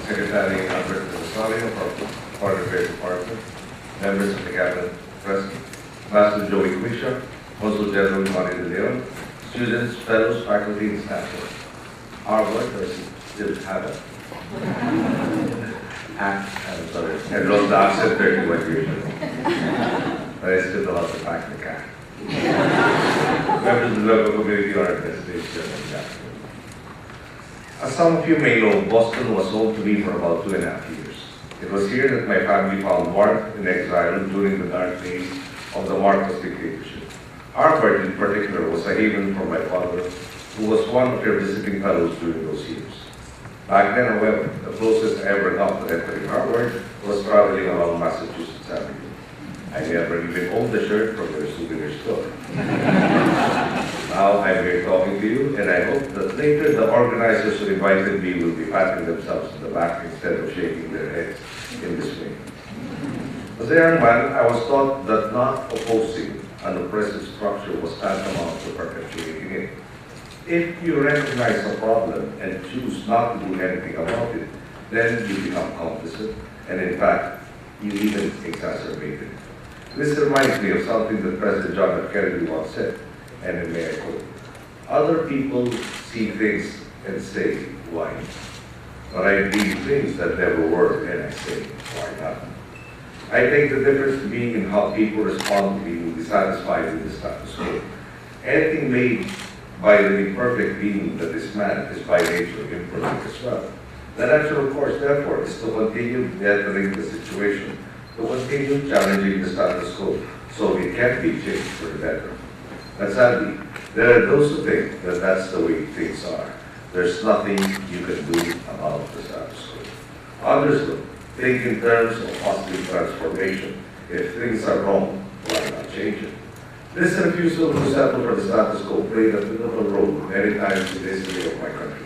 Secretary Albert Rosario from Foreign Affairs Department, members of the Cabinet present, Master Joey Quisha, Consul General Manny De Leon, students, fellows, faculty, and staff. Harvard, or still have it. I'm sorry, I lost the accent 31 years ago. But I still know how to pack the cat. Members of the local community are organizations. As some of you may know, Boston was home to me for about 2.5 years. It was here that my family found warmth in exile during the dark days of the Marcos dictatorship. Harvard, in particular, was a haven for my father, who was one of their visiting fellows during those years. Back then, however, the closest I ever got to entering Harvard was traveling along Massachusetts Avenue. I never even owned a shirt from their souvenir store. Now I'm here talking to you, and I hope that later the organizers who invited me will be patting themselves on the back instead of shaking their heads in this way. As a young man, I was taught that not opposing an oppressive structure was tantamount to perpetuating it. If you recognize a problem and choose not to do anything about it, then you become complicit, and in fact, you even exacerbate it. This reminds me of something that President John F. Kennedy once said, and may I quote, "Other people see things and say, why? But I read things that never were, and I say, why not?" I think the difference being in how people respond to being dissatisfied with the status quo. Anything made by an imperfect being that is man is by nature imperfect as well. The natural course, therefore, is to continue bettering the situation, to continue challenging the status quo, so it can be changed for the better. But sadly, there are those who think that that's the way things are. There's nothing you can do about the status quo. Others, though, think in terms of positive transformation. If things are wrong, why not change it? This refusal to settle for the status quo played a pivotal role many times in the history of my country.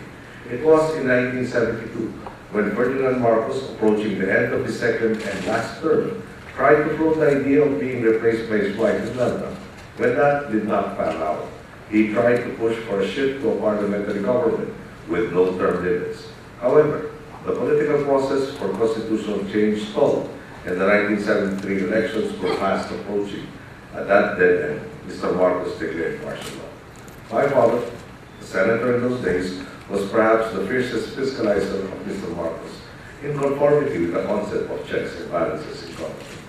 It was in 1972 when Ferdinand Marcos, approaching the end of his second and last term, tried to float the idea of being replaced by his wife, Imelda. When that did not pan out, he tried to push for a shift to a parliamentary government with no term limits. However, the political process for constitutional change stalled, and the 1973 elections were fast approaching. At that dead end, Mr. Marcos declared martial law. My father, the senator in those days, was perhaps the fiercest fiscalizer of Mr. Marcos, in conformity with the concept of checks and balances in government.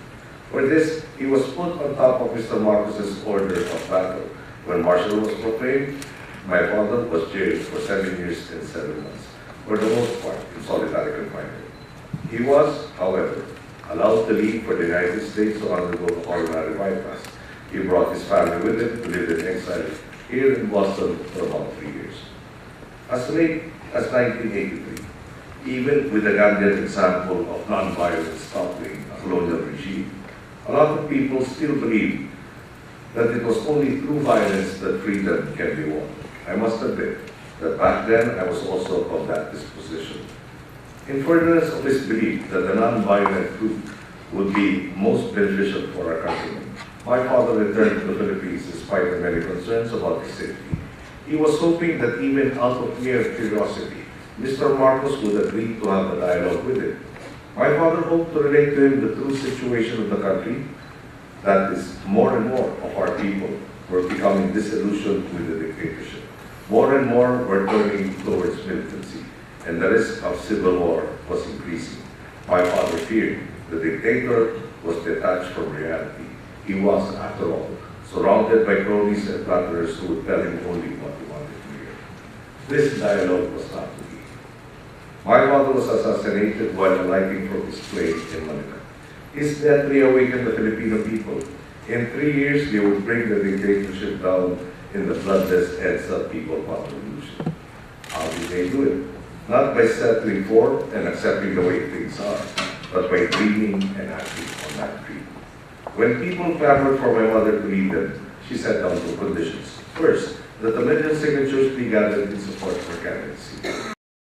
For this, he was put on top of Mr. Marcos's order of battle. When martial law was proclaimed, my father was jailed for 7 years and 7 months, for the most part in solitary confinement. He was, however, allowed to leave for the United States to undergo a coronary bypass. He brought his family with him to live in exile here in Boston for about 3 years. As late as 1983, even with the Gandhian example of non-violence toppling a colonial regime, a lot of people still believe that it was only through violence that freedom can be won. I must admit that back then I was also of that disposition. In furtherance of this belief that the non-violent route would be most beneficial for our countrymen, my father returned to the Philippines in spite of many concerns about his safety. He was hoping that even out of mere curiosity, Mr. Marcos would agree to have a dialogue with him. My father hoped to relate to him the true situation of the country, that is, more and more of our people were becoming disillusioned with the dictatorship. More and more were turning towards militancy, and the risk of civil war was increasing. My father feared the dictator was detached from reality. He was, after all, surrounded by cronies and flatterers who would tell him only what he wanted to hear. This dialogue was not to be. My father was assassinated while alighting from his plane in Manila. His death reawakened the Filipino people. In 3 years, they would bring the dictatorship down in the bloodless EDSA People Power Revolution. How did they do it? Not by settling for and accepting the way things are, but by dreaming and acting on that dream. When people clamored for my mother to lead them, she set down two conditions. First, that the million signatures be gathered in support of her candidacy.